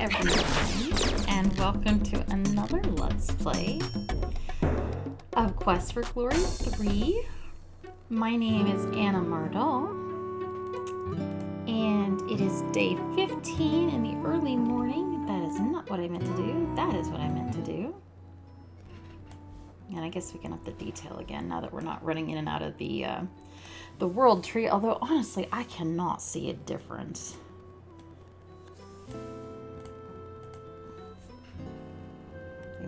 everyone, and welcome to another Let's Play of Quest for Glory 3. My name is Anna Mardal, and it is day 15 in the early morning. That is not what I meant to do. That is what I meant to do. And I guess we can up the detail again now that we're not running in and out of the world tree, although honestly, I cannot see a difference.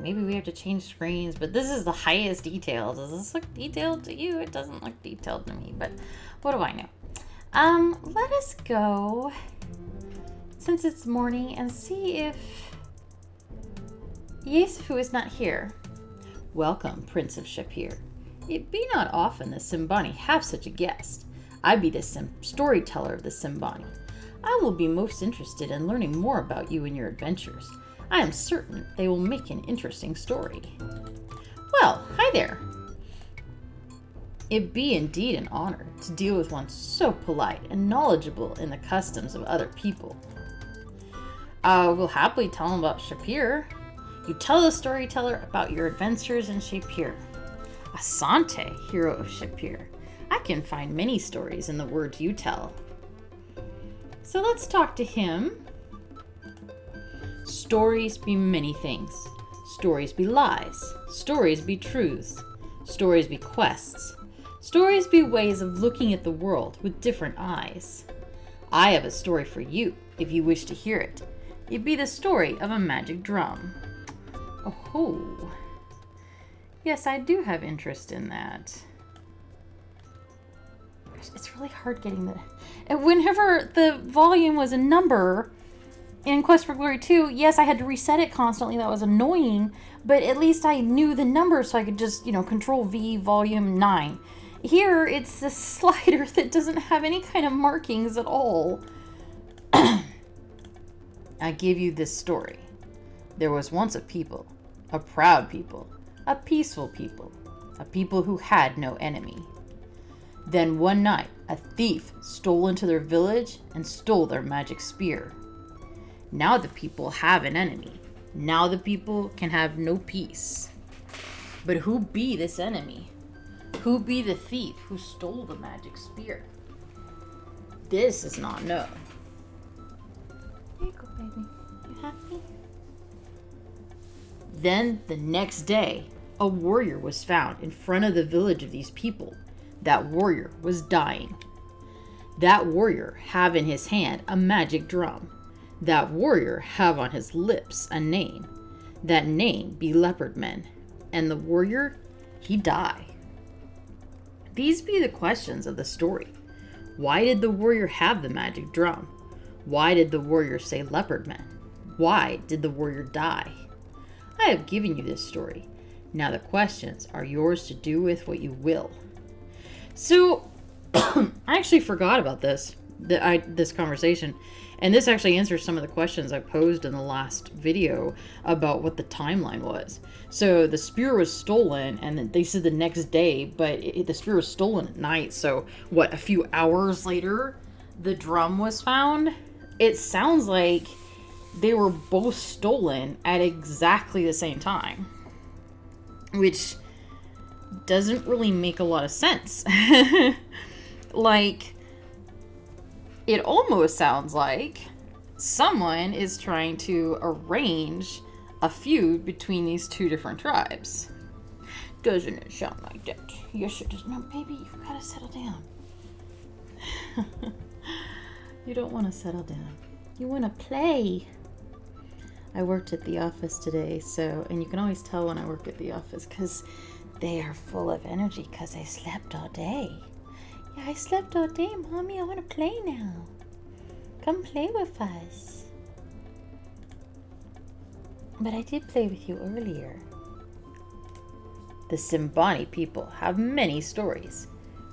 Maybe we have to change screens, but this is the highest detail. Does this look detailed to you? It doesn't look detailed to me, but what do I know? Let us go, since it's morning, and see if Yesufu is not here. Welcome, Prince of Shapir. It be not often the Simbani have such a guest. I be the storyteller of the Simbani. I will be most interested in learning more about you and your adventures. I am certain they will make an interesting story. Well, hi there. It be indeed an honor to deal with one so polite and knowledgeable in the customs of other people. We'll happily tell him about Shapir. You tell the storyteller about your adventures in Shapir. Asante, hero of Shapir. I can find many stories in the words you tell. So let's talk to him. Stories be many things. Stories be lies. Stories be truths. Stories be quests. Stories be ways of looking at the world with different eyes. I have a story for you, if you wish to hear it. It be the story of a magic drum. Oh, yes, I do have interest in that. It's really hard getting the... And whenever the volume was a number... In Quest for Glory 2, yes, I had to reset it constantly. That was annoying, but at least I knew the number, so I could just, Control V, volume 9. Here, it's this slider that doesn't have any kind of markings at all. I give you this story. There was once a people, a proud people, a peaceful people, a people who had no enemy. Then one night, a thief stole into their village and stole their magic spear. Now the people have an enemy. Now the people can have no peace. But who be this enemy? Who be the thief who stole the magic spear? This is not known. There you go, baby. You happy? Then the next day, a warrior was found in front of the village of these people. That warrior was dying. That warrior have in his hand a magic drum. That warrior have on his lips a name. That name be Leopard Men. And the warrior, he die. These be the questions of the story. Why did the warrior have the magic drum? Why did the warrior say Leopard Men? Why did the warrior die? I have given you this story. Now the questions are yours to do with what you will. So, I actually forgot about this conversation. And this actually answers some of the questions I posed in the last video about what the timeline was. So the spear was stolen, and they said the next day, but the spear was stolen at night. So what, a few hours later, the drum was found? It sounds like they were both stolen at exactly the same time, which doesn't really make a lot of sense. It almost sounds like someone is trying to arrange a feud between these two different tribes. Doesn't it sound like that? Yes, it does. No, baby, you've got to settle down. You don't want to settle down. You want to play. I worked at the office today, and you can always tell when I work at the office because they are full of energy because I slept all day. Yeah, I slept all day, Mommy. I want to play now. Come play with us. But I did play with you earlier. The Simbani people have many stories.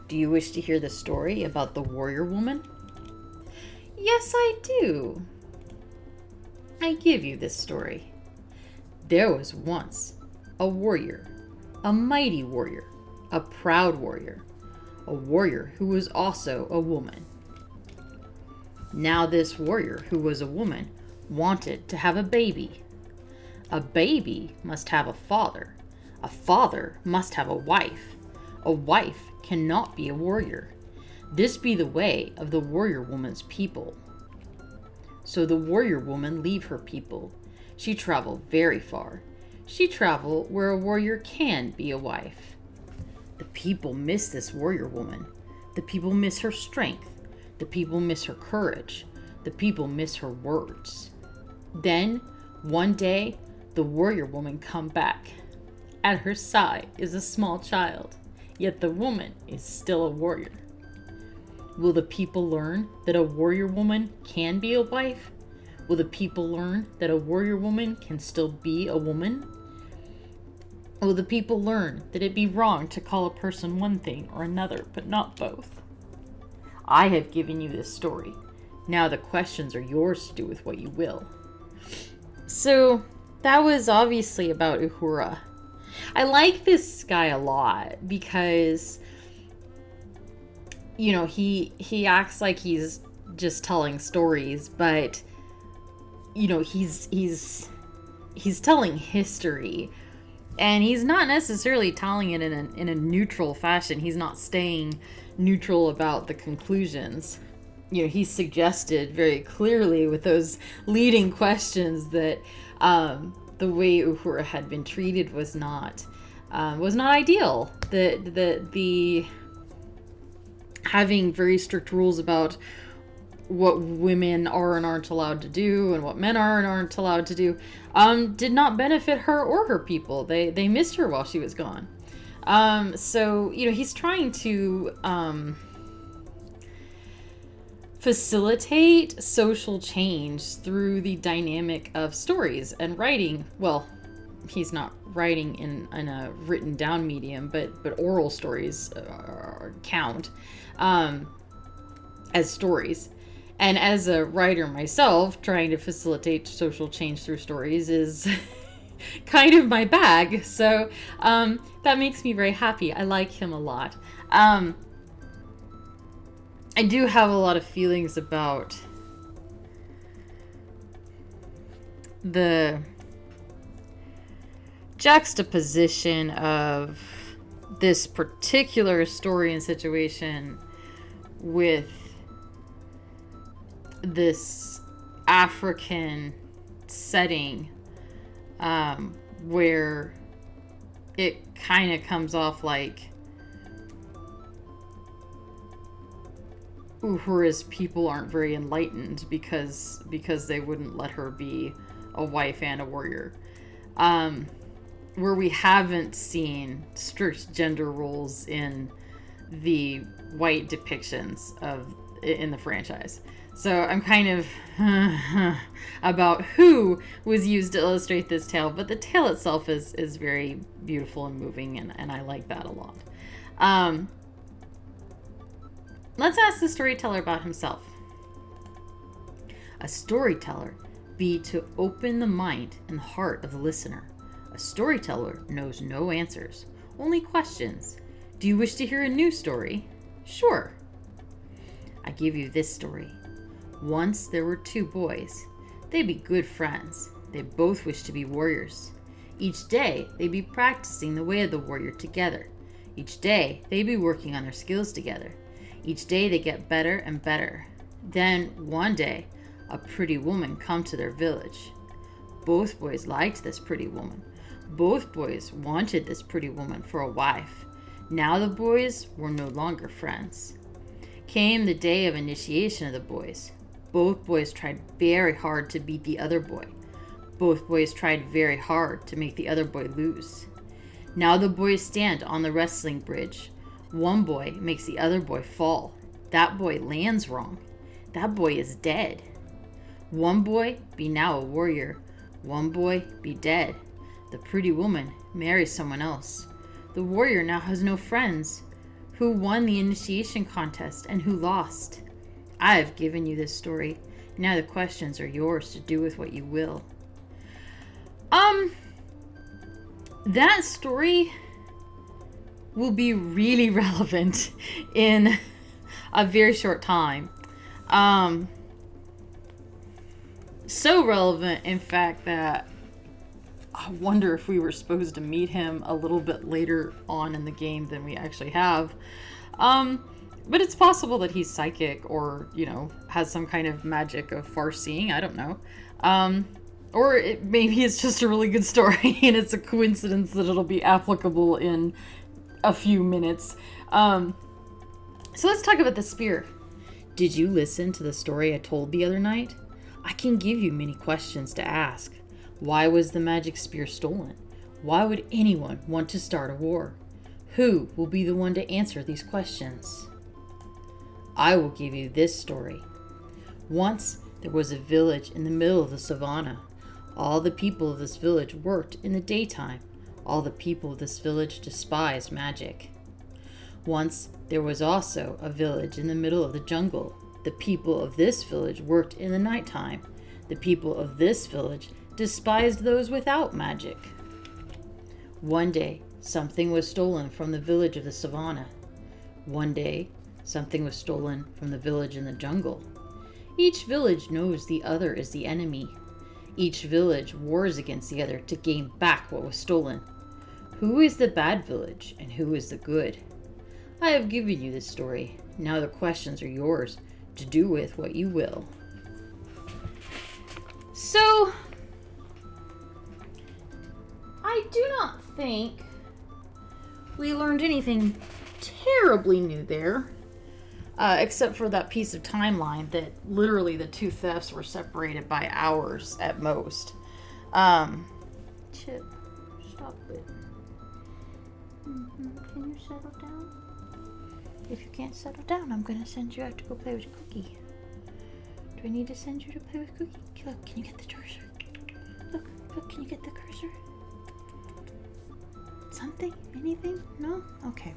Do you wish to hear the story about the warrior woman? Yes, I do. I give you this story. There was once a warrior, a mighty warrior, a proud warrior, a warrior who was also a woman. Now this warrior, who was a woman, wanted to have a baby. A baby must have a father. A father must have a wife. A wife cannot be a warrior. This be the way of the warrior woman's people. So the warrior woman leave her people. She travel very far. She travel where a warrior can be a wife. The people miss this warrior woman. The people miss her strength. The people miss her courage. The people miss her words. Then, one day, the warrior woman come back. At her side is a small child, yet the woman is still a warrior. Will the people learn that a warrior woman can be a wife? Will the people learn that a warrior woman can still be a woman? Will the people learn that it be wrong to call a person one thing or another, but not both? I have given you this story. Now the questions are yours to do with what you will. So, that was obviously about Uhura. I like this guy a lot because, you know, he acts like he's just telling stories, but, you know, he's telling history, and he's not necessarily telling it in a neutral fashion. He's not staying neutral about the conclusions. You know, he suggested very clearly with those leading questions that the way Uhura had been treated was not ideal. The having very strict rules about what women are and aren't allowed to do and what men are and aren't allowed to do did not benefit her or her people. They missed her while she was gone. So, you know, he's trying to facilitate social change through the dynamic of stories and writing. Well, he's not writing in a written down medium, but oral stories count as stories. And as a writer myself, trying to facilitate social change through stories is kind of my bag. So that makes me very happy. I like him a lot. I do have a lot of feelings about the juxtaposition of this particular story and situation with this African setting, where it kind of comes off like Uhura's people aren't very enlightened because they wouldn't let her be a wife and a warrior. Where we haven't seen strict gender roles in the white depictions in the franchise. So I'm kind of about who was used to illustrate this tale, but the tale itself is very beautiful and moving, and I like that a lot. Let's ask the storyteller about himself. A storyteller be to open the mind and heart of the listener. A storyteller knows no answers, only questions. Do you wish to hear a new story? Sure. I give you this story. Once there were two boys. They be good friends. They both wish to be warriors. Each day they be practicing the way of the warrior together. Each day they be working on their skills together. Each day they get better and better. Then one day a pretty woman come to their village. Both boys liked this pretty woman. Both boys wanted this pretty woman for a wife. Now the boys were no longer friends. Came the day of initiation of the boys. Both boys tried very hard to beat the other boy. Both boys tried very hard to make the other boy lose. Now the boys stand on the wrestling bridge. One boy makes the other boy fall. That boy lands wrong. That boy is dead. One boy be now a warrior. One boy be dead. The pretty woman marries someone else. The warrior now has no friends. Who won the initiation contest and who lost? I have given you this story. Now the questions are yours to do with what you will. That story will be really relevant in a very short time. So relevant, in fact, that I wonder if we were supposed to meet him a little bit later on in the game than we actually have. But it's possible that he's psychic or, has some kind of magic of far seeing. I don't know. Or maybe it's just a really good story and it's a coincidence that it'll be applicable in a few minutes. So let's talk about the spear. Did you listen to the story I told the other night? I can give you many questions to ask. Why was the magic spear stolen? Why would anyone want to start a war? Who will be the one to answer these questions? I will give you this story. Once there was a village in the middle of the savannah. All the people of this village worked in the daytime. All the people of this village despised magic. Once there was also a village in the middle of the jungle. The people of this village worked in the nighttime. The people of this village despised those without magic. One day, something was stolen from the village of the savannah. One day, something was stolen from the village in the jungle. Each village knows the other is the enemy. Each village wars against the other to gain back what was stolen. Who is the bad village and who is the good? I have given you this story. Now the questions are yours to do with what you will. So, I do not think we learned anything terribly new there. Except for that piece of timeline that literally the two thefts were separated by hours at most. Chip, stop it. Can you settle down? If you can't settle down, I'm gonna send you out to go play with Cookie. Do I need to send you to play with Cookie? Look, can you get the cursor? Look, can you get the cursor? Something? Anything? No? Okay.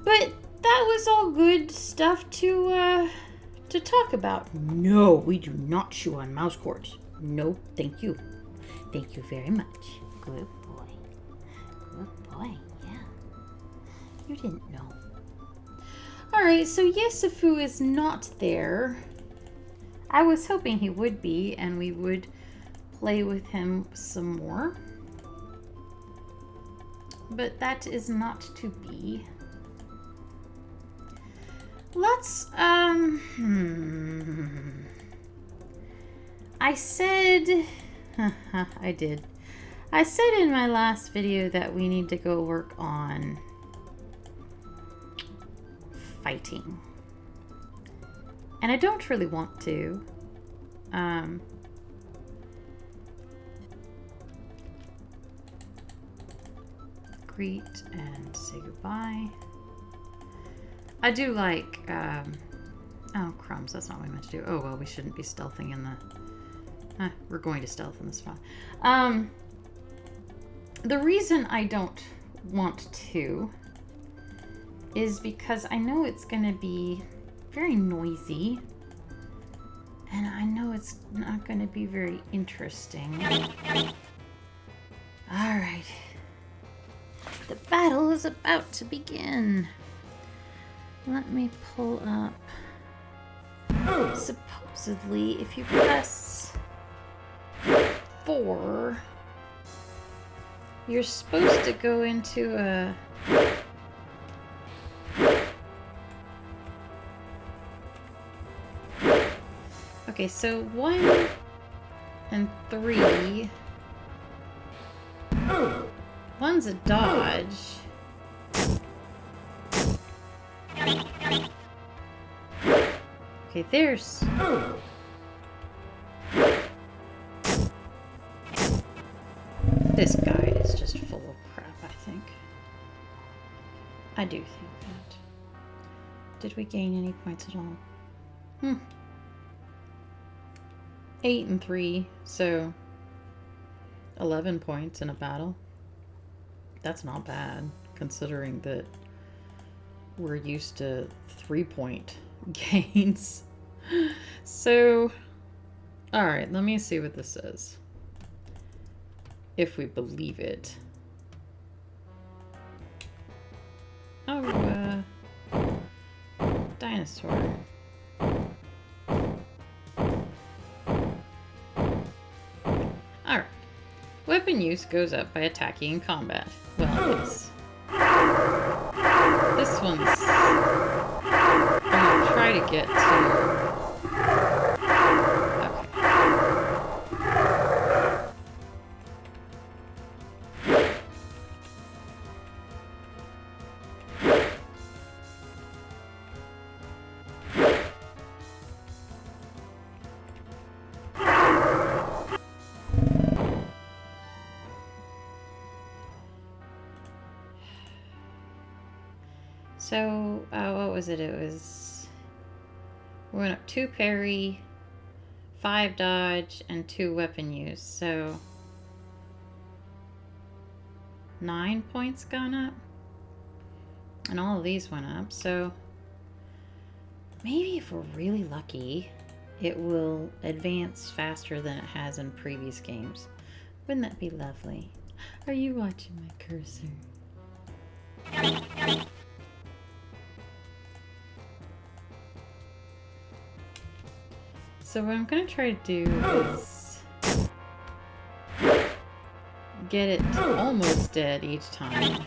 But that was all good stuff to talk about. No, we do not chew on mouse cords. No, thank you. Thank you very much. Good boy. Good boy, yeah. You didn't know. Alright, so Yesufu is not there. I was hoping he would be, and we would play with him some more. But that is not to be. Let's, I said, I did. I said in my last video that we need to go work on fighting. And I don't really want to. Greet and say goodbye. I do like, oh crumbs, that's not what we meant to do. Oh well, we shouldn't be stealthing in the, we're going to stealth in this spot. The reason I don't want to is because I know it's gonna be very noisy, and I know it's not gonna be very interesting. Alright. The battle is about to begin. Let me pull up. Supposedly, if you press 4, you're supposed to go into a... Okay, so 1 and 3. One's a dodge. Okay, there's... This guide is just full of crap, I think. I do think that. Did we gain any points at all? 8 and 3, so 11 points in a battle. That's not bad, considering that we're used to 3-point gains. So, alright, let me see what this says. If we believe it. Oh, dinosaur. weapon use goes up by attacking in combat. Well, this one's... I'm gonna try to get to... So, what was it? It was... We went up 2 parry, 5 dodge, and 2 weapon use. So... 9 points gone up. And all of these went up. So... maybe if we're really lucky, it will advance faster than it has in previous games. Wouldn't that be lovely? Are you watching my cursor? So what I'm going to try to do is get it almost dead each time.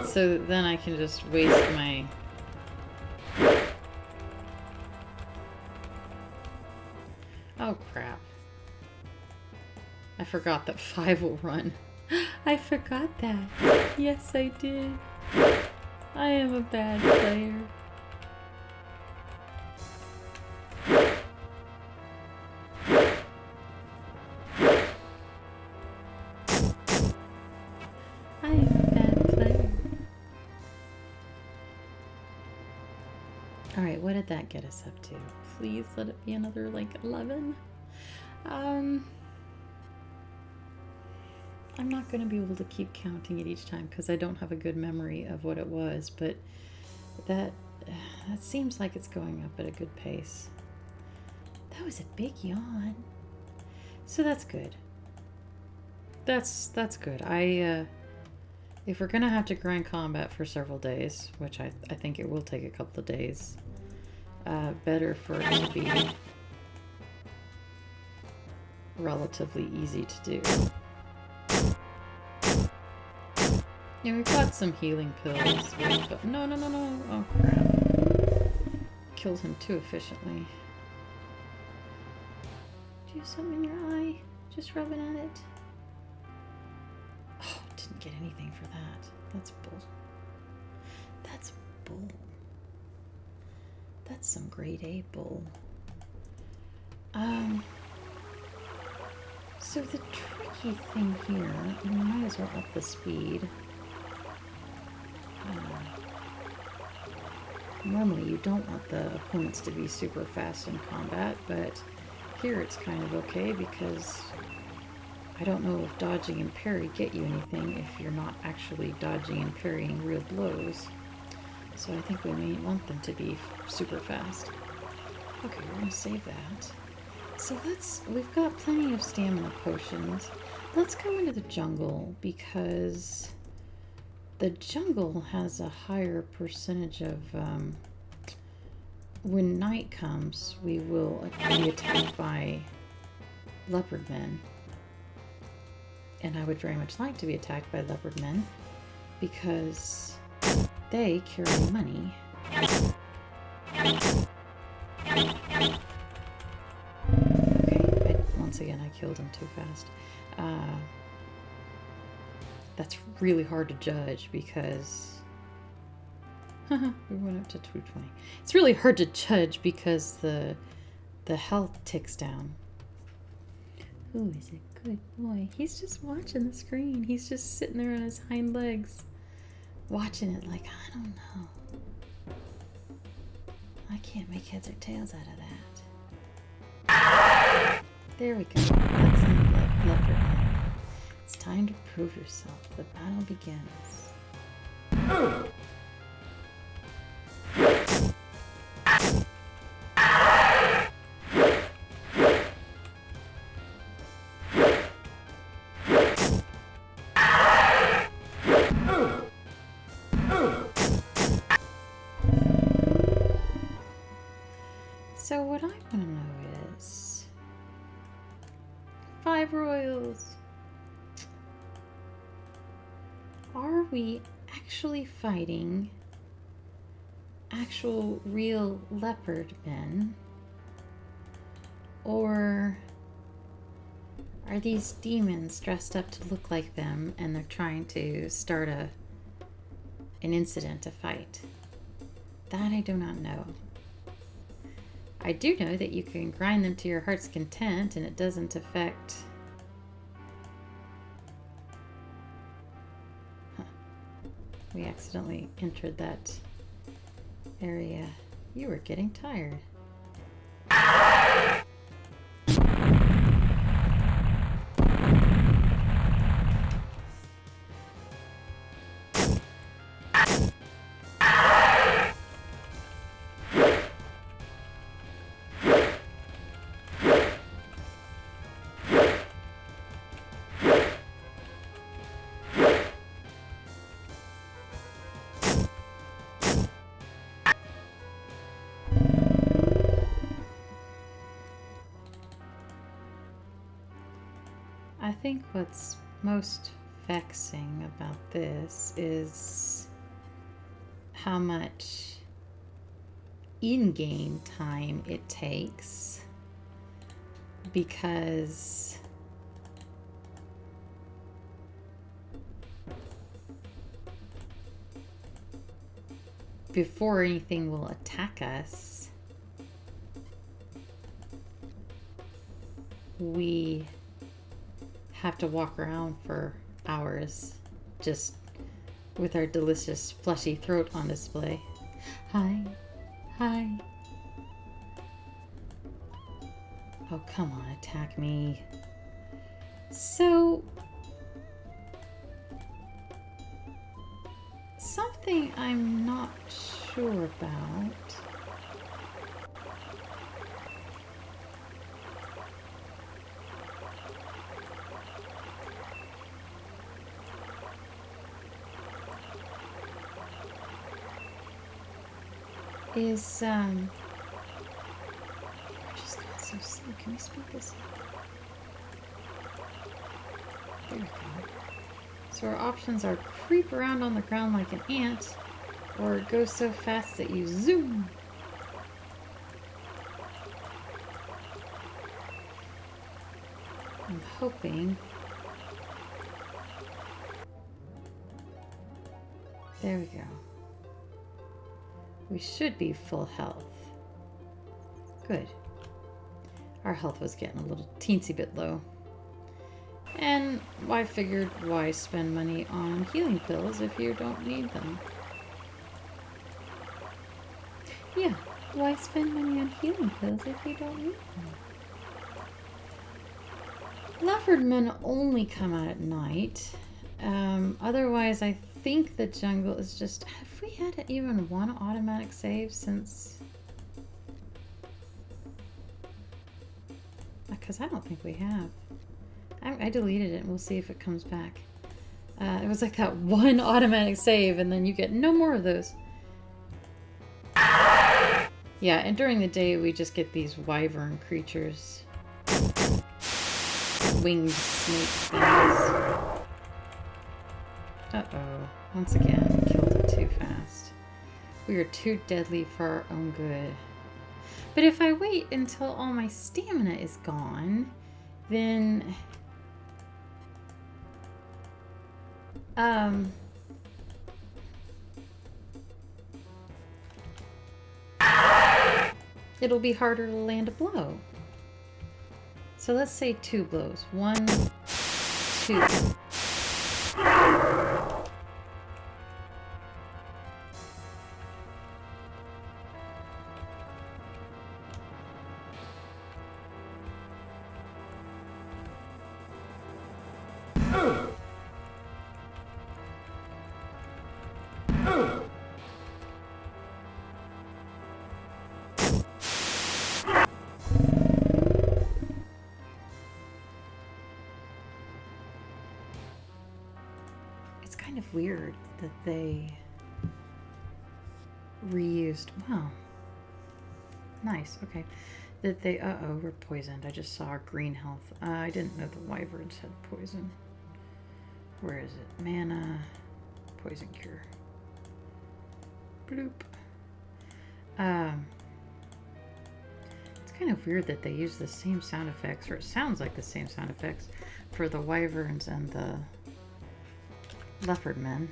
So then I can just waste my... Oh crap. I forgot that 5 will run. I forgot that. Yes, I did. I am a bad player. Alright, what did that get us up to? Please let it be another, like, 11? I'm not going to be able to keep counting it each time because I don't have a good memory of what it was, but that seems like it's going up at a good pace. That was a big yawn. So that's good. That's good. If we're going to have to grind combat for several days, which I think it will take a couple of days, better for it to be relatively easy to do. Yeah, we've got some healing pills. No. Oh, crap. Killed him too efficiently. Do you have something in your eye? Just rubbing at it? Oh, didn't get anything for that. That's bull. That's bull. That's some grade A bull. So the tricky thing here, and we might as well up the speed. Normally you don't want the opponents to be super fast in combat, but here it's kind of okay because I don't know if dodging and parry get you anything if you're not actually dodging and parrying real blows. So I think we may want them to be super fast. Okay, we're gonna save that. So we've got plenty of stamina potions. Let's go into the jungle because the jungle has a higher percentage of, when night comes, we will be attacked by leopard men. And I would very much like to be attacked by leopard men because they carry money. Okay, once again I killed him too fast. That's really hard to judge because we went up to 220. It's really hard to judge because the health ticks down. Who is a good boy? He's just watching the screen. He's just sitting there on his hind legs, watching it like, I don't know. I can't make heads or tails out of that. There we go. That's a leopard. It's time to prove yourself. The battle begins. So what I want to know is 5 5 royals. Are we actually fighting actual real leopard men? Or are these demons dressed up to look like them and they're trying to start an incident, a fight? That I do not know. I do know that you can grind them to your heart's content and it doesn't affect... Huh. We accidentally entered that area. You were getting tired. I think what's most vexing about this is how much in-game time it takes, because before anything will attack us, we have to walk around for hours just with our delicious fleshy throat on display. Hi. Hi. Oh, come on, attack me. So, something I'm not sure about is, we're just going so slow. Can we speed this up? There we go. So our options are creep around on the ground like an ant, or go so fast that you zoom. I'm hoping. There we go. We should be full health. Good. Our health was getting a little teensy bit low. And I figured, why spend money on healing pills if you don't need them? Yeah, why spend money on healing pills if you don't need them? Leopard men only come out at night. Otherwise, I think the jungle is just... Have we had even one automatic save since... Because I don't think we have. I deleted it and we'll see if it comes back. It was like that one automatic save and then you get no more of those. Yeah, and during the day we just get these wyvern creatures. Winged snake things. Uh-oh. Once again, we killed it too fast. We are too deadly for our own good. But if I wait until all my stamina is gone, then... it'll be harder to land a blow. So let's say 2 blows. 1, 2. It's kind of weird that they reused. Wow. Nice. Okay. that they... Uh-oh, we're poisoned. I just saw our green health. I didn't know the wyverns had poison. Where is it? Mana. Poison cure. Bloop. It's kind of weird that they use the same sound effects, or it sounds like the same sound effects, for the wyverns and the leopard men.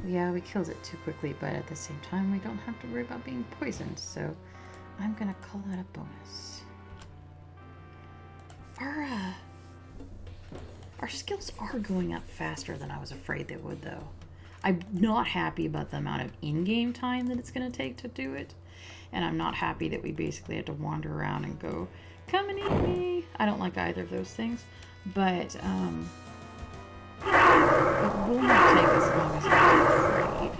Yeah, we killed it too quickly, but at the same time, we don't have to worry about being poisoned, so I'm gonna call that a bonus. Our skills are going up faster than I was afraid they would, though. I'm not happy about the amount of in-game time that it's gonna take to do it, and I'm not happy that we basically had to wander around and go, come and eat me. I don't like either of those things, but it will not take as long as I was afraid.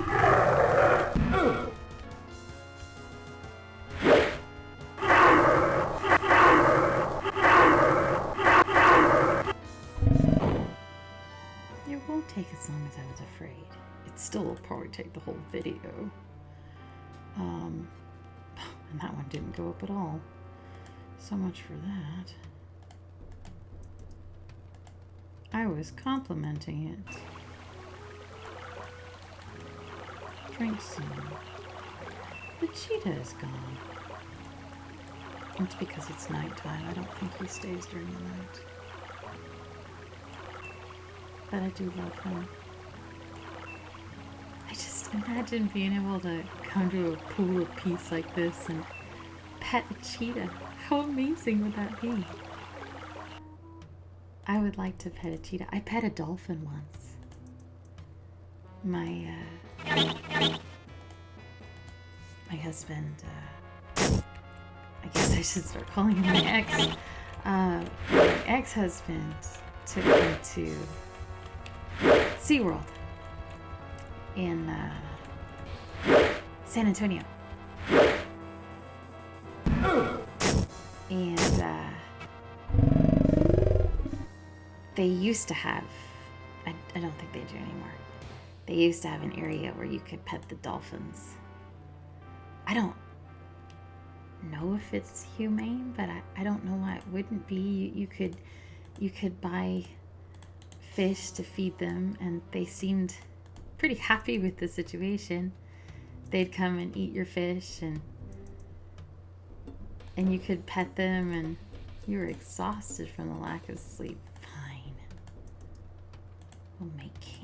It won't take as long as I was afraid. It still will probably take the whole video. And that one didn't go up at all. So much for that. I was complimenting it. Drink some. The cheetah is gone. It's because it's nighttime. I don't think he stays during the night. But I do love him. I just imagine being able to come to a pool of peace like this and pet a cheetah. How amazing would that be? I would like to pet a cheetah. I pet a dolphin once. My husband, I guess I should start calling him my ex. My ex-husband took me to SeaWorld in San Antonio. And they used to have, I don't think they do anymore. They used to have an area where you could pet the dolphins. I don't know if it's humane, but I don't know why it wouldn't be. You could buy fish to feed them, and they seemed pretty happy with the situation. They'd come and eat your fish, and you could pet them, and you were exhausted from the lack of sleep. Fine. We'll make camp.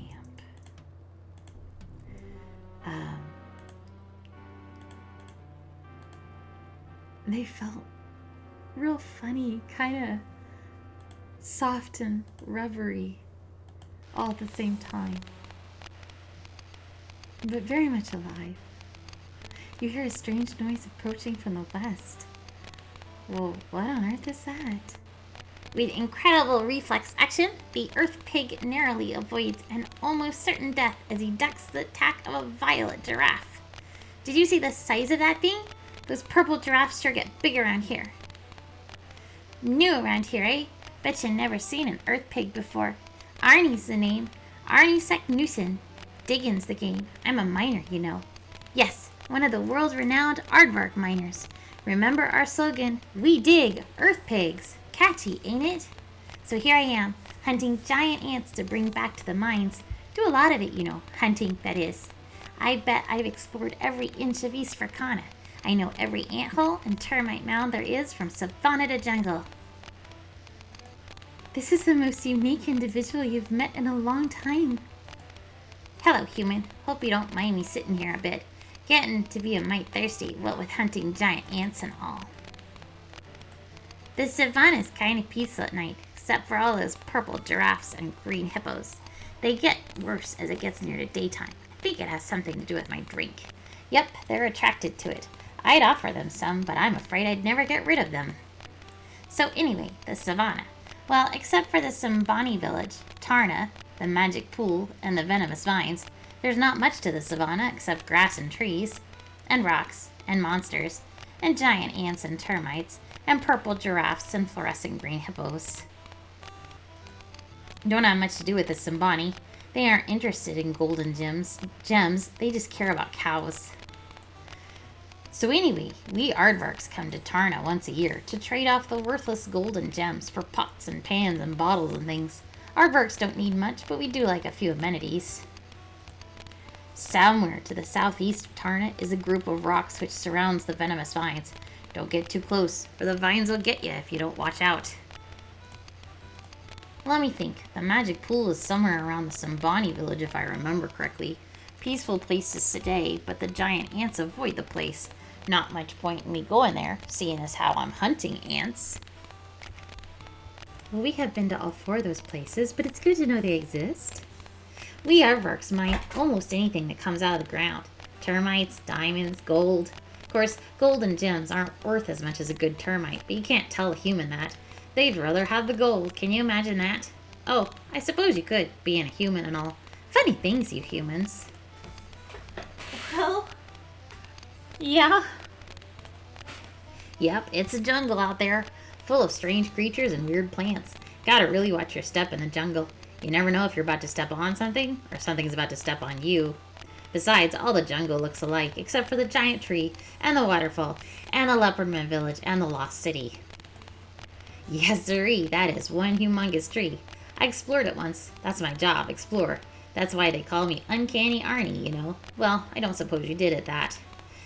They felt real funny, kind of soft and rubbery all at the same time, but very much alive. You hear a strange noise approaching from the west. Well, what on earth is that? With incredible reflex action, the Earth Pig narrowly avoids an almost certain death as he ducks the attack of a violet giraffe. Did you see the size of that thing? Those purple giraffes sure get big around here. New around here, eh? Bet you never seen an Earth Pig before. Arnie's the name. Arnie Saknussemm. Diggins the game. I'm a miner, you know. Yes, one of the world-renowned aardvark miners. Remember our slogan, we dig Earth Pigs. Catchy, ain't it? So here I am, hunting giant ants to bring back to the mines. Do a lot of it, you know, hunting, that is. I bet I've explored every inch of East Fricana. I know every anthole and termite mound there is from savanna to jungle. This is the most unique individual you've met in a long time. Hello, human. Hope you don't mind me sitting here a bit. Getting to be a mite thirsty, what with hunting giant ants and all. The savanna's kind of peaceful at night, except for all those purple giraffes and green hippos. They get worse as it gets near to daytime. I think it has something to do with my drink. Yep, they're attracted to it. I'd offer them some, but I'm afraid I'd never get rid of them. So anyway, the savanna. Well, except for the Sambani village, Tarna, the magic pool, and the venomous vines, there's not much to the savanna except grass and trees, and rocks, and monsters, and giant ants and termites, and purple giraffes and fluorescent green hippos. Don't have much to do with the Simbani. They aren't interested in golden gems, they just care about cows. So anyway, we aardvarks come to Tarna once a year to trade off the worthless golden gems for pots and pans and bottles and things. Aardvarks don't need much, but we do like a few amenities. Somewhere to the southeast of Tarna is a group of rocks which surrounds the venomous vines. Don't get too close, or the vines will get you if you don't watch out. Let me think. The magic pool is somewhere around the Simbani village if I remember correctly. Peaceful place to stay, but the giant ants avoid the place. Not much point in me going there, seeing as how I'm hunting ants. Well, we have been to all four of those places, but it's good to know they exist. We aardvarks mine almost anything that comes out of the ground. Termites, diamonds, gold. Of course, gold and gems aren't worth as much as a good termite, but you can't tell a human that. They'd rather have the gold. Can you imagine that? Oh, I suppose you could, being a human and all. Funny things, you humans. Well, yeah. Yep, it's a jungle out there, full of strange creatures and weird plants. Gotta really watch your step in the jungle. You never know if you're about to step on something, or something's about to step on you. Besides, all the jungle looks alike, except for the giant tree, and the waterfall, and the Leopardman village, and the lost city. Yes, sirree, that is one humongous tree. I explored it once. That's my job, explore. That's why they call me Uncanny Arnie, you know. Well, I don't suppose you did at that.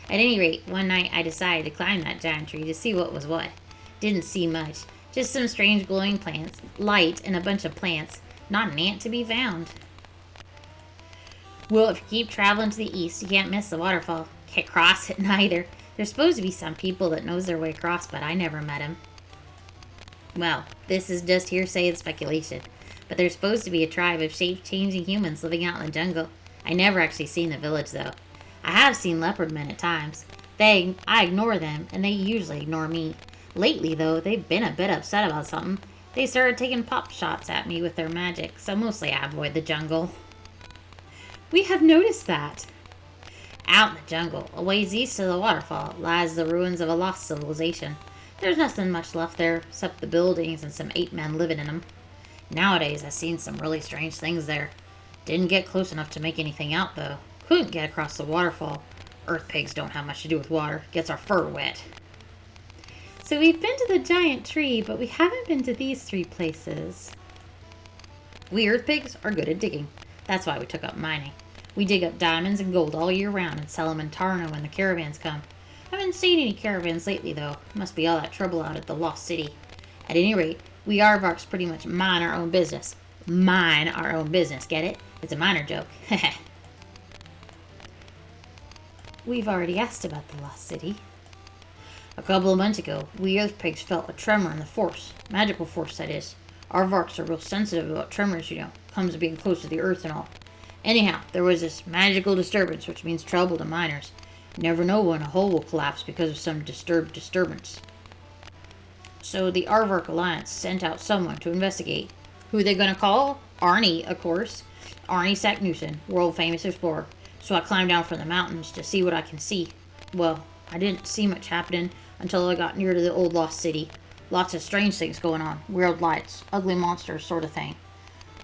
At any rate, one night I decided to climb that giant tree to see what was what. Didn't see much. Just some strange glowing plants, light, and a bunch of plants. Not an ant to be found. Well, if you keep traveling to the east, you can't miss the waterfall. Can't cross it neither. There's supposed to be some people that knows their way across, but I never met him. Well, this is just hearsay and speculation. But there's supposed to be a tribe of shape-changing humans living out in the jungle. I never actually seen the village, though. I have seen leopard men at times. I ignore them, and they usually ignore me. Lately, though, they've been a bit upset about something. They started taking pop shots at me with their magic, so mostly I avoid the jungle. We have noticed that. Out in the jungle, a ways east of the waterfall, lies the ruins of a lost civilization. There's nothing much left there, except the buildings and some ape men living in them. Nowadays, I've seen some really strange things there. Didn't get close enough to make anything out, though. Couldn't get across the waterfall. Earth pigs don't have much to do with water. Gets our fur wet. So we've been to the giant tree, but we haven't been to these three places. We earth pigs are good at digging. That's why we took up mining. We dig up diamonds and gold all year round and sell them in Tarna when the caravans come. Haven't seen any caravans lately, though. Must be all that trouble out at the lost city. At any rate, we aardvarks pretty much mind our own business. Mine our own business, get it? It's a minor joke. We've already asked about the lost city. A couple of months ago, we earth pigs felt a tremor in the force. Magical force, that is. Aardvarks are real sensitive about tremors, you know. Comes to being close to the earth and all. Anyhow, there was this magical disturbance, which means trouble to miners. You never know when a hole will collapse because of some disturbance. So the Aardvark Alliance sent out someone to investigate. Who they gonna call? Arnie, of course. Arnie Saknussemm, world famous explorer. So I climbed down from the mountains to see what I can see. Well, I didn't see much happening until I got near to the old lost city. Lots of strange things going on. Weird lights, ugly monsters sort of thing.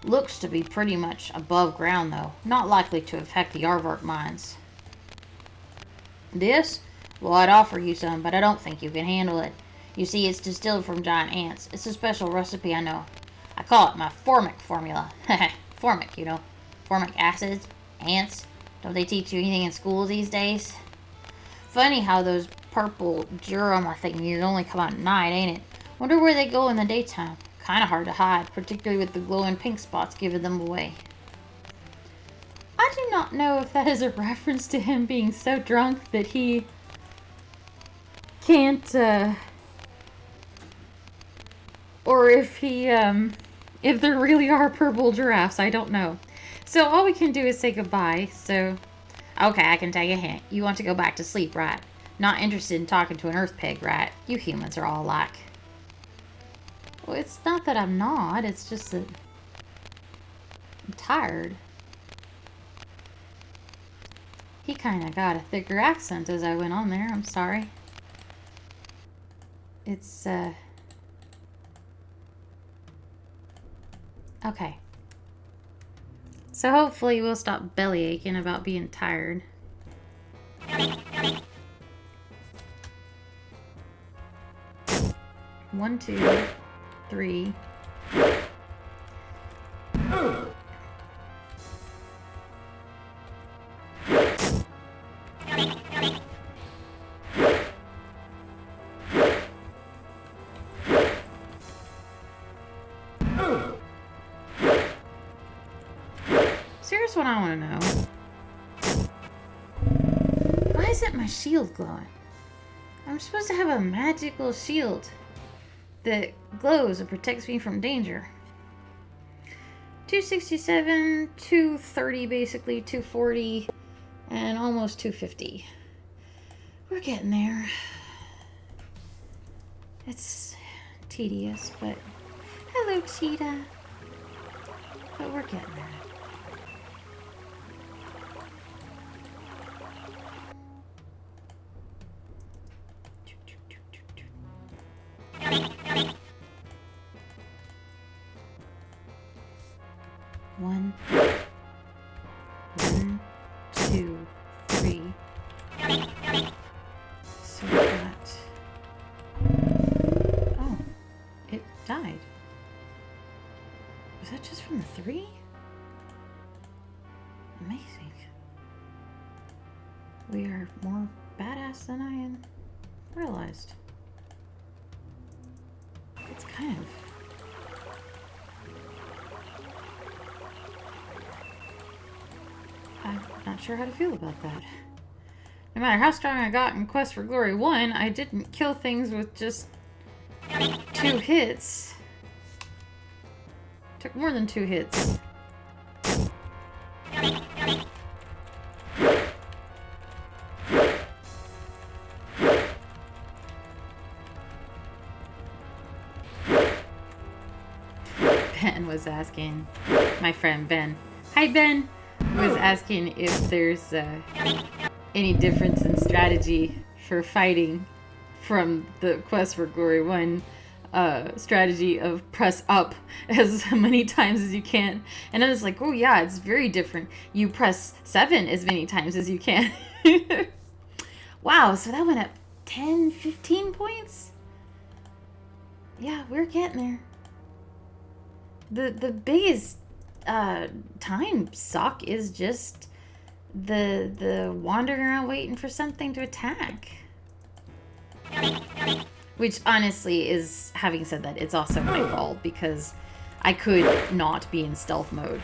Looks to be pretty much above ground, though. Not likely to affect the Aardvark mines. This? Well, I'd offer you some, but I don't think you can handle it. You see, it's distilled from giant ants. It's a special recipe I know. I call it my Formic formula. Formic, you know. Formic acids, ants. Don't they teach you anything in school these days? Funny how those purple Jurama thingies only come out at night, ain't it? Wonder where they go in the daytime. Kinda hard to hide, particularly with the glowing pink spots giving them away. I do not know if that is a reference to him being so drunk that he can't, or if if there really are purple giraffes, I don't know. So all we can do is say goodbye, so... Okay, I can take a hint. You want to go back to sleep, right? Not interested in talking to an earth pig, right? You humans are all alike. Well, it's not that I'm not, it's just that I'm tired. He kind of got a thicker accent as I went on there, I'm sorry. It's, okay. So hopefully we'll stop belly aching about being tired. 1, 2, 3. So here's what I want to know. Why isn't my shield glowing? I'm supposed to have a magical shield that glows and protects me from danger. 267, 230 basically, 240, and almost 250. We're getting there. It's tedious, but hello, cheetah. But we're getting there. One, 2, 3. So we got. Oh, it died. Was that just from the 3? Amazing. We are more badass than I had realized. It's kind of. I'm not sure how to feel about that. No matter how strong I got in Quest for Glory 1, I didn't kill things with just 2 hits. Took more than 2 hits. Ben was asking, my friend Ben, hi Ben, was asking if there's any difference in strategy for fighting from the Quest for Glory 1 strategy of press up as many times as you can. And I was like, oh yeah, it's very different. You press 7 as many times as you can. Wow, so that went up 10, 15 points? Yeah, we're getting there. The biggest time suck is just the wandering around waiting for something to attack. Which honestly is, having said that, it's also my fault because I could not be in stealth mode.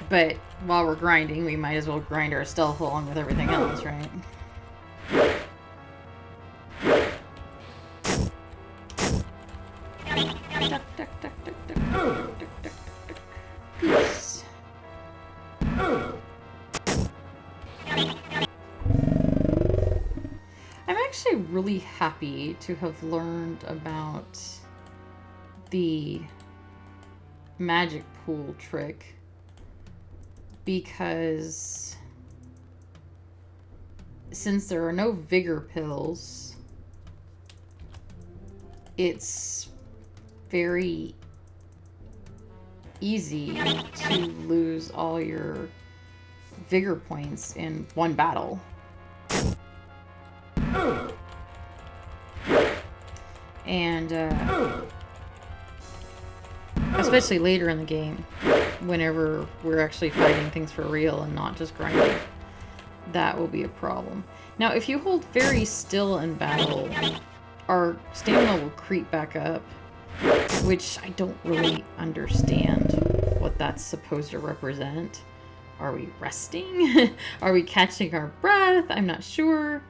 But while we're grinding, we might as well grind our stealth along with everything else, right? Duck, duck, duck, duck, duck, duck, duck, duck, duck, duck. Goose. I'm actually really happy to have learned about the magic pool trick because since there are no vigor pills, it's very easy to lose all your vigor points in one battle. And especially later in the game, whenever we're actually fighting things for real and not just grinding, that will be a problem. Now, if you hold very still in battle, our stamina will creep back up, which I don't really understand what that's supposed to represent. Are we resting? Are we catching our breath? I'm not sure.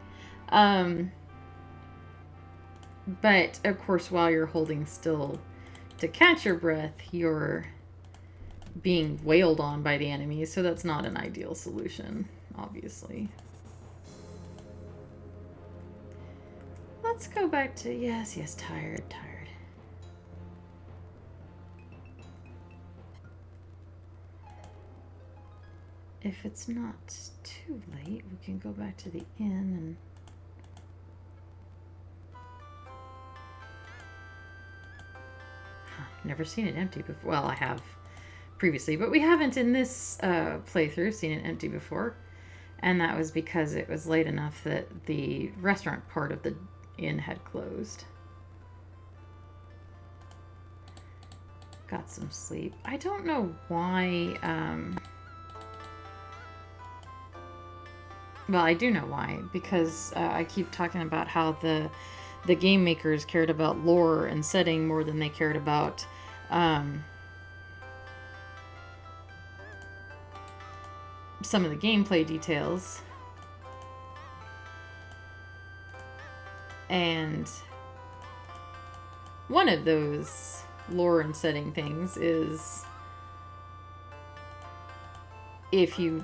But, of course, while you're holding still to catch your breath, you're being wailed on by the enemies, so that's not an ideal solution, obviously. Let's go back to... Yes, tired. If it's not too late, we can go back to the inn and... Never seen it empty before. Well, I have previously, but we haven't in this playthrough seen it empty before. And that was because it was late enough that the restaurant part of the inn had closed. Got some sleep. I don't know why... Well, I do know why. Because I keep talking about how the game makers cared about lore and setting more than they cared about... some of the gameplay details. And one of those lore and setting things is if you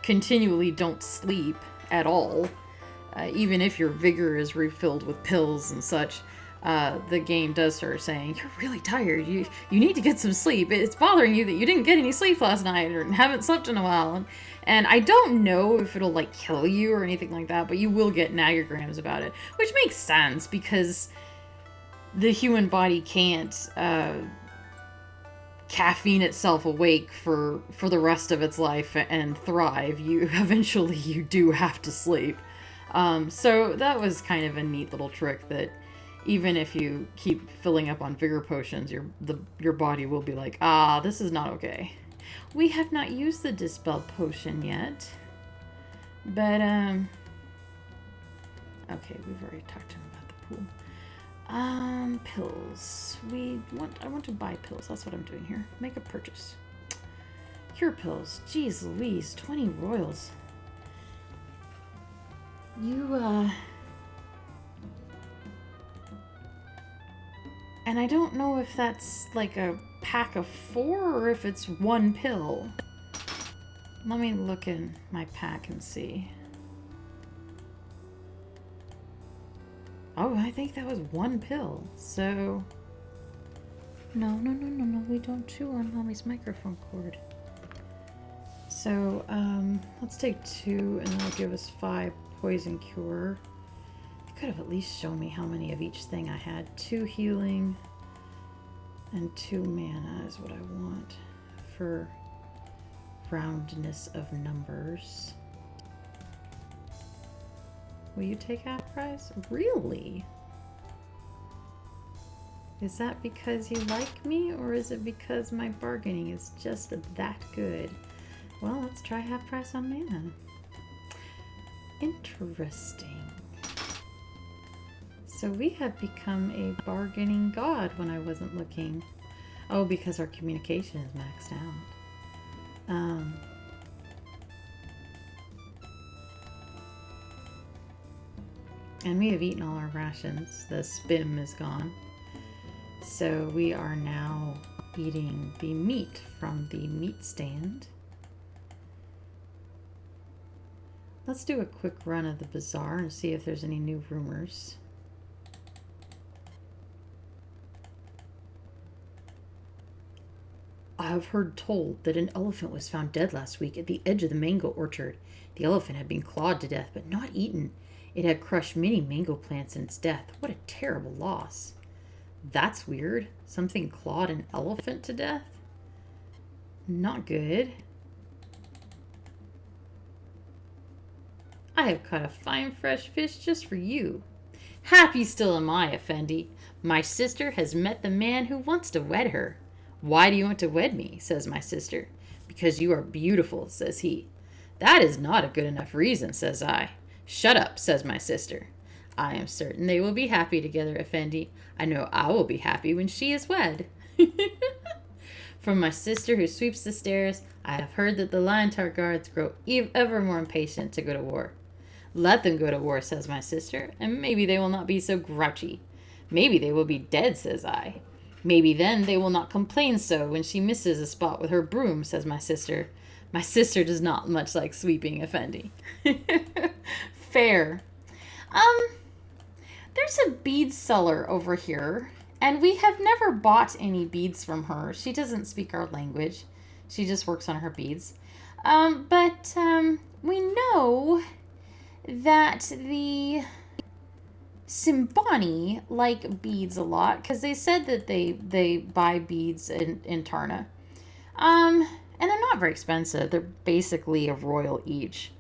continually don't sleep at all, even if your vigor is refilled with pills and such, the game does start saying, you're really tired, you need to get some sleep, it's bothering you that you didn't get any sleep last night or haven't slept in a while. And I don't know if it'll like kill you or anything like that, but you will get naggograms about it, which makes sense because the human body can't caffeine itself awake for the rest of its life and thrive. Eventually you do have to sleep. So that was kind of a neat little trick that even if you keep filling up on vigor potions, your body will be like, this is not okay. We have not used the Dispel potion yet. But, okay, we've already talked to him about the pool. Pills. I want to buy pills. That's what I'm doing here. Make a purchase. Cure pills. Jeez Louise, 20 royals. And I don't know if that's like a pack of 4 or if it's 1 pill. Let me look in my pack and see. Oh, I think that was 1 pill. So... No, we don't chew on Mommy's microphone cord. So, let's take 2 and that'll give us 5 poison cure. Could have at least shown me how many of each thing I had. 2 healing and 2 mana is what I want for roundness of numbers. Will you take half price? Really? Is that because you like me, or is it because my bargaining is just that good? Well, let's try half price on mana. Interesting. So we have become a bargaining god when I wasn't looking. Oh, because our communication is maxed out. And we have eaten all our rations. The spim is gone. So we are now eating the meat from the meat stand. Let's do a quick run of the bazaar and see if there's any new rumors. I have heard told that an elephant was found dead last week at the edge of the mango orchard. The elephant had been clawed to death, but not eaten. It had crushed many mango plants in its death. What a terrible loss. That's weird. Something clawed an elephant to death? Not good. I have caught a fine fresh fish just for you. Happy still am I, Effendi. My sister has met the man who wants to wed her. Why do you want to wed me? Says my sister. Because you are beautiful, says he. That is not a good enough reason, says I. Shut up, says my sister. I am certain they will be happy together, Effendi. I know I will be happy when she is wed. From my sister who sweeps the stairs, I have heard that the Liontar guards grow ever more impatient to go to war. Let them go to war, says my sister, and maybe they will not be so grouchy. Maybe they will be dead, says I. Maybe then they will not complain so when she misses a spot with her broom, says my sister. My sister does not much like sweeping, Effendi. Fair. There's a bead seller over here, and we have never bought any beads from her. She doesn't speak our language. She just works on her beads. But we know that the Simbani like beads a lot because they said that they buy beads in Tarna. And they're not very expensive. They're basically a royal each.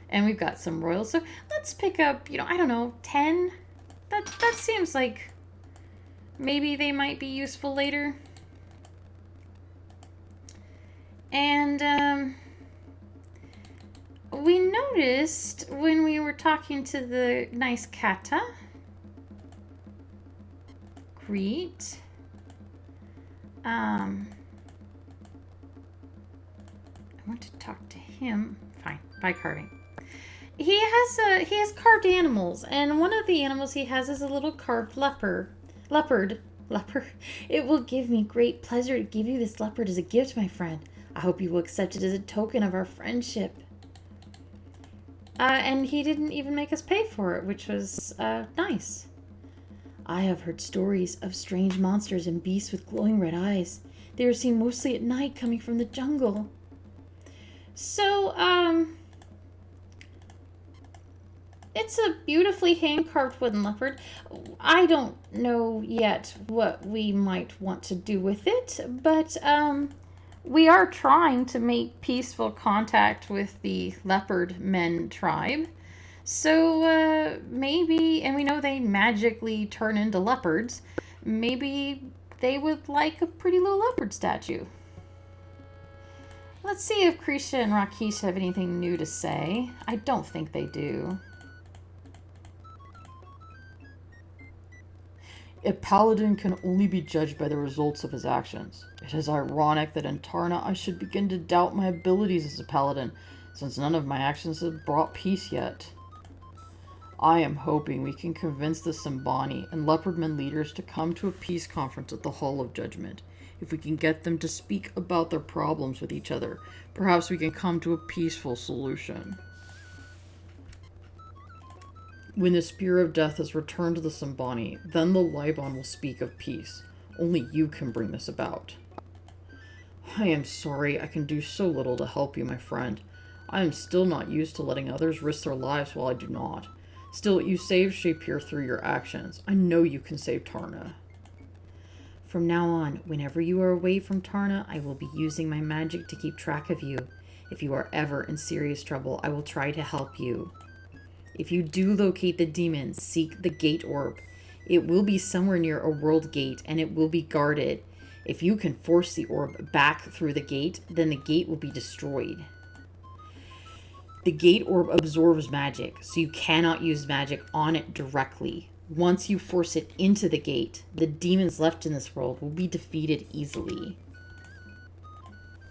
And we've got some royals. So let's pick up, I don't know, 10? That seems like maybe they might be useful later. And we noticed when we were talking to the nice Kata. Greet. I want to talk to him. Fine, by carving. He has carved animals, and one of the animals he has is a little carved leopard. It will give me great pleasure to give you this leopard as a gift, my friend. I hope you will accept it as a token of our friendship. And he didn't even make us pay for it, which was nice. I have heard stories of strange monsters and beasts with glowing red eyes. They are seen mostly at night coming from the jungle. So, it's a beautifully hand-carved wooden leopard. I don't know yet what we might want to do with it, but, we are trying to make peaceful contact with the leopard men tribe. So, maybe, and we know they magically turn into leopards, maybe they would like a pretty little leopard statue. Let's see if Krisha and Rakesh have anything new to say. I don't think they do. A paladin can only be judged by the results of his actions. It is ironic that in Tarna I should begin to doubt my abilities as a paladin, since none of my actions have brought peace yet. I am hoping we can convince the Simbani and Leopardmen leaders to come to a peace conference at the Hall of Judgment. If we can get them to speak about their problems with each other, perhaps we can come to a peaceful solution. When the Spear of Death is returned to the Simbani, then the Libon will speak of peace. Only you can bring this about. I am sorry I can do so little to help you, my friend. I am still not used to letting others risk their lives while I do not. Still, you saved Shapir through your actions. I know you can save Tarna. From now on, whenever you are away from Tarna, I will be using my magic to keep track of you. If you are ever in serious trouble, I will try to help you. If you do locate the demons, seek the gate orb. It will be somewhere near a world gate, and it will be guarded. If you can force the orb back through the gate, then the gate will be destroyed. The gate orb absorbs magic, so you cannot use magic on it directly. Once you force it into the gate, the demons left in this world will be defeated easily.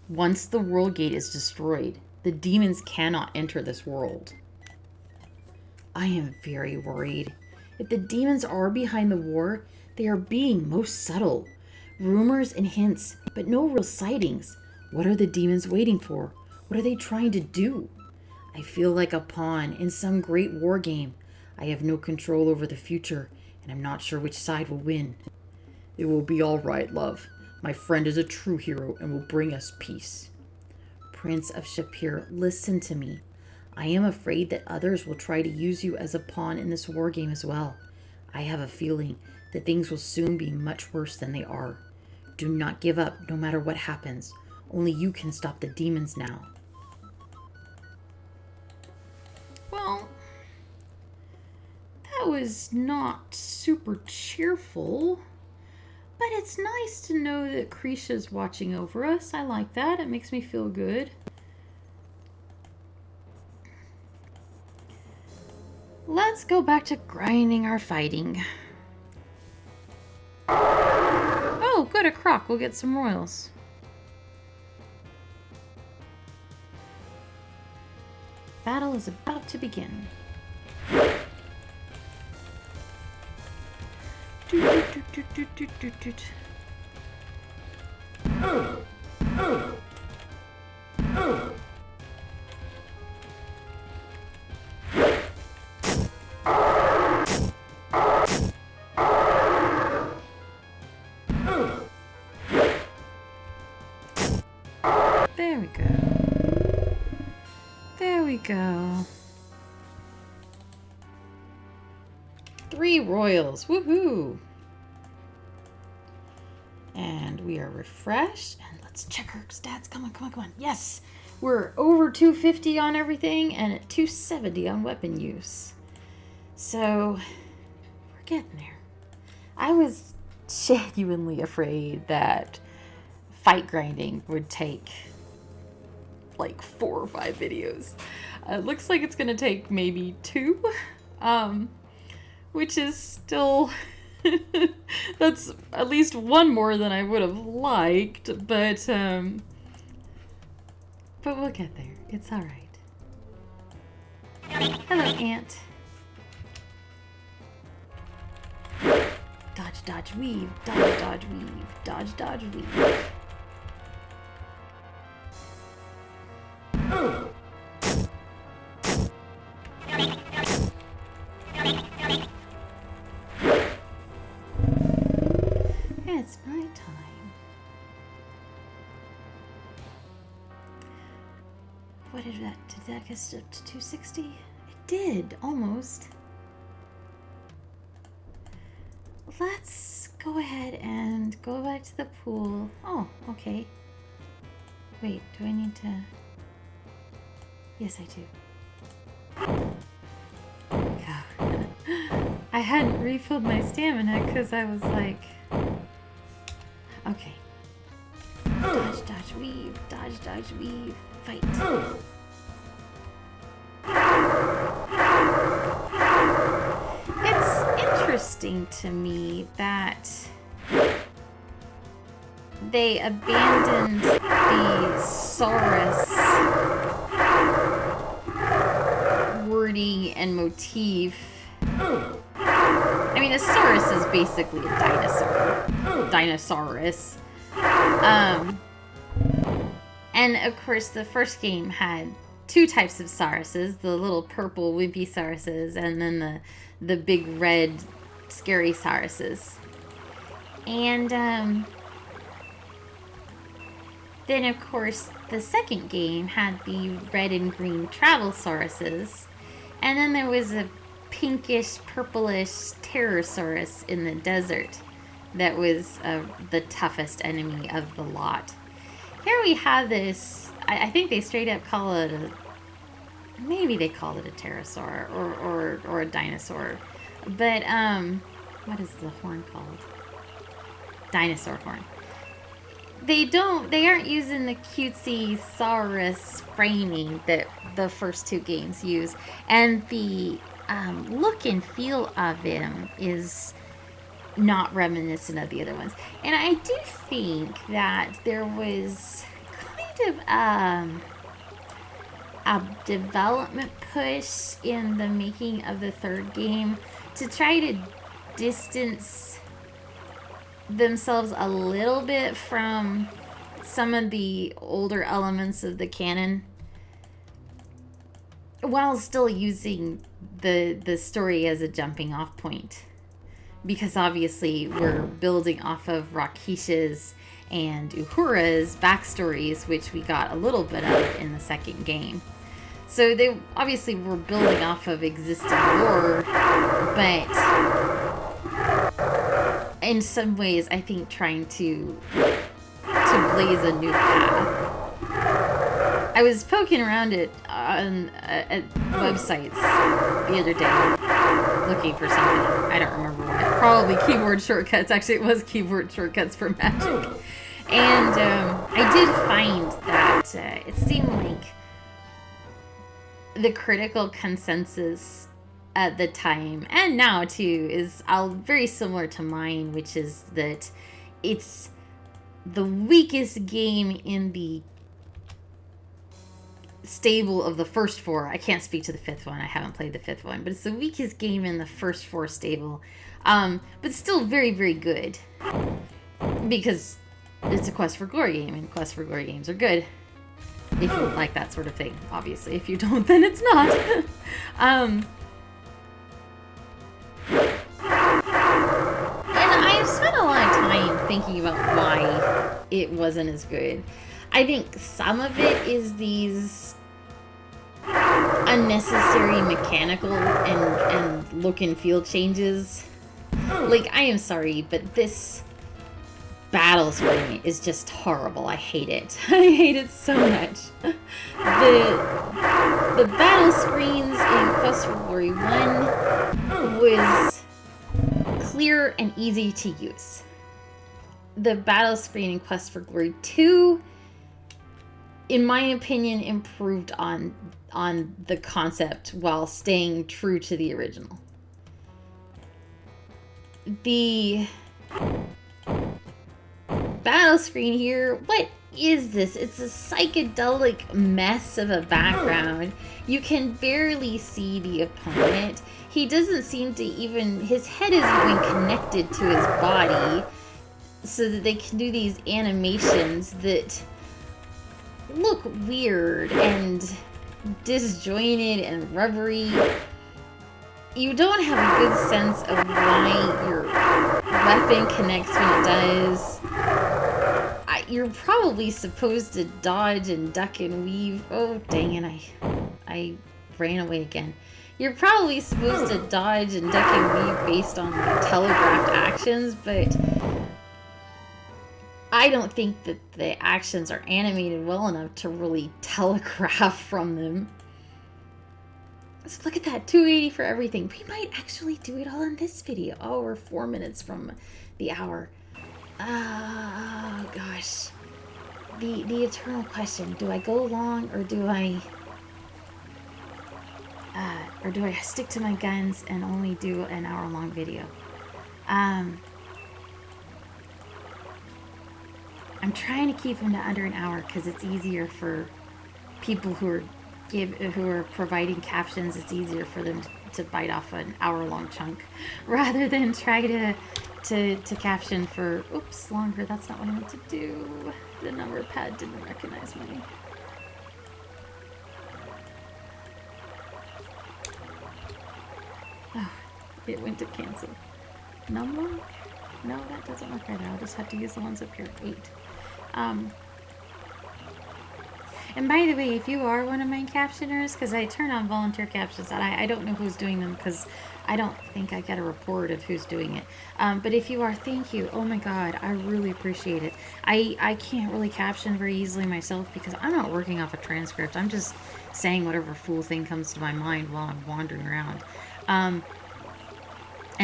Once the world gate is destroyed, the demons cannot enter this world. I am very worried. If the demons are behind the war, they are being most subtle. Rumors and hints, but no real sightings. What are the demons waiting for? What are they trying to do? I feel like a pawn in some great war game. I have no control over the future, and I'm not sure which side will win. It will be all right, love. My friend is a true hero and will bring us peace. Prince of Shapir, listen to me. I am afraid that others will try to use you as a pawn in this war game as well. I have a feeling that things will soon be much worse than they are. Do not give up, no matter what happens. Only you can stop the demons now. Well, that was not super cheerful, but it's nice to know that Krisha's watching over us. I like that. It makes me feel good. Let's go back to grinding our fighting. Oh, good, a croc. We'll get some royals. Battle is about to begin. There we go. There we go. 3 3 royals. Woohoo! And we are refreshed. And let's check our stats. Come on, come on, come on. Yes! We're over 250 on everything and at 270 on weapon use. So, we're getting there. I was genuinely afraid that fight grinding would take like 4 or 5 videos. It looks like it's gonna take maybe 2, which is still that's at least 1 more than I would have liked, but we'll get there. It's all right. Hello, Ant. Dodge, dodge, weave. Dodge, dodge, weave. Dodge, dodge, weave. It's night time. What did that get us up to 260? It did, almost. Let's go ahead and go back to the pool. Oh, okay. Wait, do I need to... Yes, I do. God. I hadn't refilled my stamina because I was like... Okay. Dodge, dodge, weave. Dodge, dodge, weave. Fight. It's interesting to me that they abandoned the Saurus wording and motif. I mean, a Saurus is basically a dinosaur. Dinosaurus. And of course, the first game had 2 types of Sauruses, the little purple wimpy Sauruses, and then the big red scary Sauruses. And then of course, the second game had the red and green travel Sauruses, and then there was a pinkish, purplish Pterosaurus in the desert that was the toughest enemy of the lot. Here we have this, I think they straight up call it maybe they called it a pterosaur or a dinosaur. But, what is the horn called? Dinosaur horn. They aren't using the cutesy Saurus framing that the first 2 games use. And the look and feel of him is not reminiscent of the other ones. And I do think that there was kind of a development push in the making of the 3rd game to try to distance themselves a little bit from some of the older elements of the canon while still using the story as a jumping off point. Because obviously we're building off of Rakish's and Uhura's backstories, which we got a little bit of in the 2nd game. So they obviously were building off of existing lore, but in some ways I think trying to blaze a new path. I was poking around at websites the other day looking for something. I don't remember what. Probably keyboard shortcuts. Actually, it was keyboard shortcuts for Magic. And I did find that it seemed like the critical consensus at the time, and now too, is very similar to mine, which is that it's the weakest game in the stable of the first 4. I can't speak to the 5th one. I haven't played the 5th one, but it's the weakest game in the first 4 stable. But still very, very good. Because it's a Quest for Glory game, and Quest for Glory games are good. If you like that sort of thing, obviously. If you don't, then it's not. And I've spent a lot of time thinking about why it wasn't as good. I think some of it is these unnecessary mechanical and look and feel changes. Like, I am sorry, but this battle screen is just horrible. I hate it. I hate it so much. The battle screens in Quest for Glory 1 was clear and easy to use. The battle screen in Quest for Glory 2, in my opinion, improved on the concept while staying true to the original. The battle screen here, what is this? It's a psychedelic mess of a background. You can barely see the opponent. He doesn't seem to even, his head isn't even connected to his body, so that they can do these animations that look weird and disjointed and rubbery. You don't have a good sense of why your weapon connects when it does. You're probably supposed to dodge and duck and weave. Oh, dang it, I ran away again. You're probably supposed to dodge and duck and weave based on like telegraphed actions, but I don't think that the actions are animated well enough to really telegraph from them. So look at that, 280 for everything. We might actually do it all in this video. Oh, we're 4 minutes from the hour. Oh, gosh. The eternal question. Do I go long or do I stick to my guns and only do an hour-long video? I'm trying to keep them to under an hour because it's easier for people who are providing captions. It's easier for them to bite off an hour-long chunk rather than try to caption for longer. That's not what I meant to do. The number pad didn't recognize me. Oh, it went to cancel. Number? No, that doesn't work either. I'll just have to use the ones up here. 8. And by the way, if you are one of my captioners, because I turn on volunteer captions, and I don't know who's doing them because I don't think I get a report of who's doing it. But if you are, thank you. Oh my God, I really appreciate it. I can't really caption very easily myself because I'm not working off a transcript. I'm just saying whatever fool thing comes to my mind while I'm wandering around. And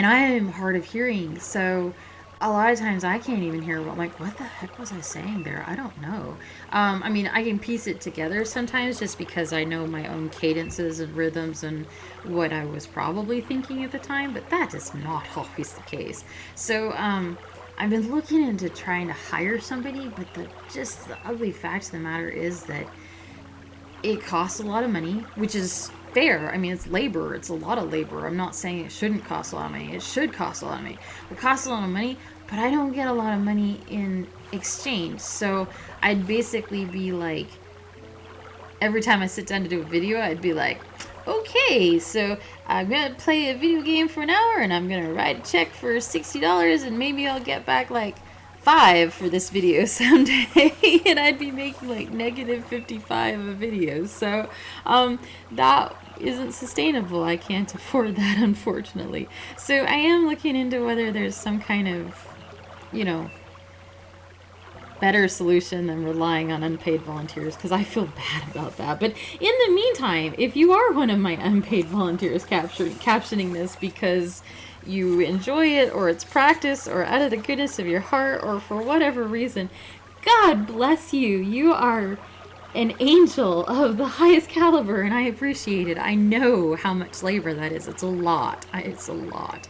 I am hard of hearing, so a lot of times I can't even hear what the heck was I saying there? I don't know. I mean, I can piece it together sometimes just because I know my own cadences and rhythms and what I was probably thinking at the time, but that is not always the case. So, I've been looking into trying to hire somebody, but the ugly fact of the matter is that it costs a lot of money, which is fair. I mean, it's labor. It's a lot of labor. I'm not saying it shouldn't cost a lot of money. It should cost a lot of money. It costs a lot of money, but I don't get a lot of money in exchange. So I'd basically be like, every time I sit down to do a video, I'd be like, okay, so I'm going to play a video game for an hour and I'm going to write a check for $60 and maybe I'll get back like $5 for this video someday. And I'd be making like negative 55 of a video. So that isn't sustainable. I can't afford that, unfortunately. So I am looking into whether there's some kind of, better solution than relying on unpaid volunteers, because I feel bad about that. But in the meantime, if you are one of my unpaid volunteers captioning this because you enjoy it, or it's practice, or out of the goodness of your heart, or for whatever reason, God bless you. You are an angel of the highest caliber, and I appreciate it. I know how much labor that is. It's a lot. It's a lot.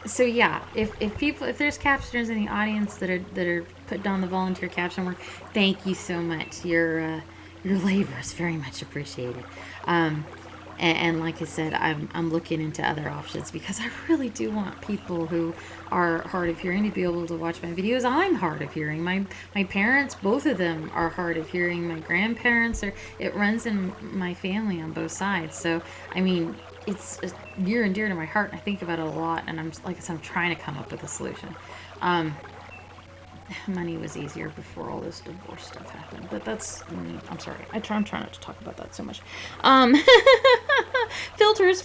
So yeah, if there's captioners in the audience that are putting on the volunteer caption work, thank you so much. Your labor is very much appreciated. And like I said, I'm looking into other options because I really do want people who are hard of hearing to be able to watch my videos. I'm hard of hearing. My parents, both of them are hard of hearing. My grandparents it runs in my family on both sides. So, I mean, it's near and dear to my heart, and I think about it a lot, and I'm trying to come up with a solution. money was easier before all this divorce stuff happened. But that's, I'm sorry. I'm trying not to talk about that so much. Filters.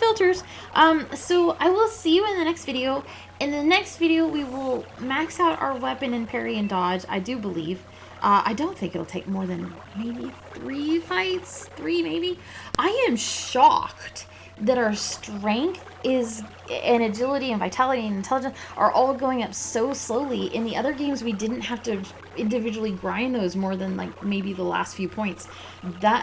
So I will see you in the next video. In the next video, we will max out our weapon and parry and dodge, I do believe. I don't think it'll take more than maybe 3 fights. 3, maybe. I am shocked that our strength is and agility and vitality and intelligence are all going up so slowly. In the other games, we didn't have to individually grind those more than like maybe the last few points.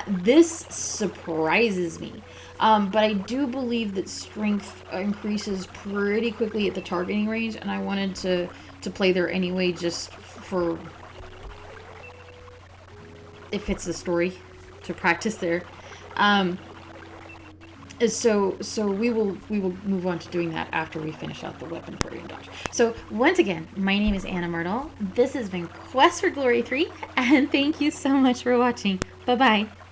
This surprises me. But I do believe that strength increases pretty quickly at the targeting range, and I wanted to play there anyway, just for, it fits the story, to practice there. So we will move on to doing that after we finish out the weapon parry and dodge. So once again, my name is Anna Myrtle. This has been Quest for Glory 3, and thank you so much for watching. Bye bye.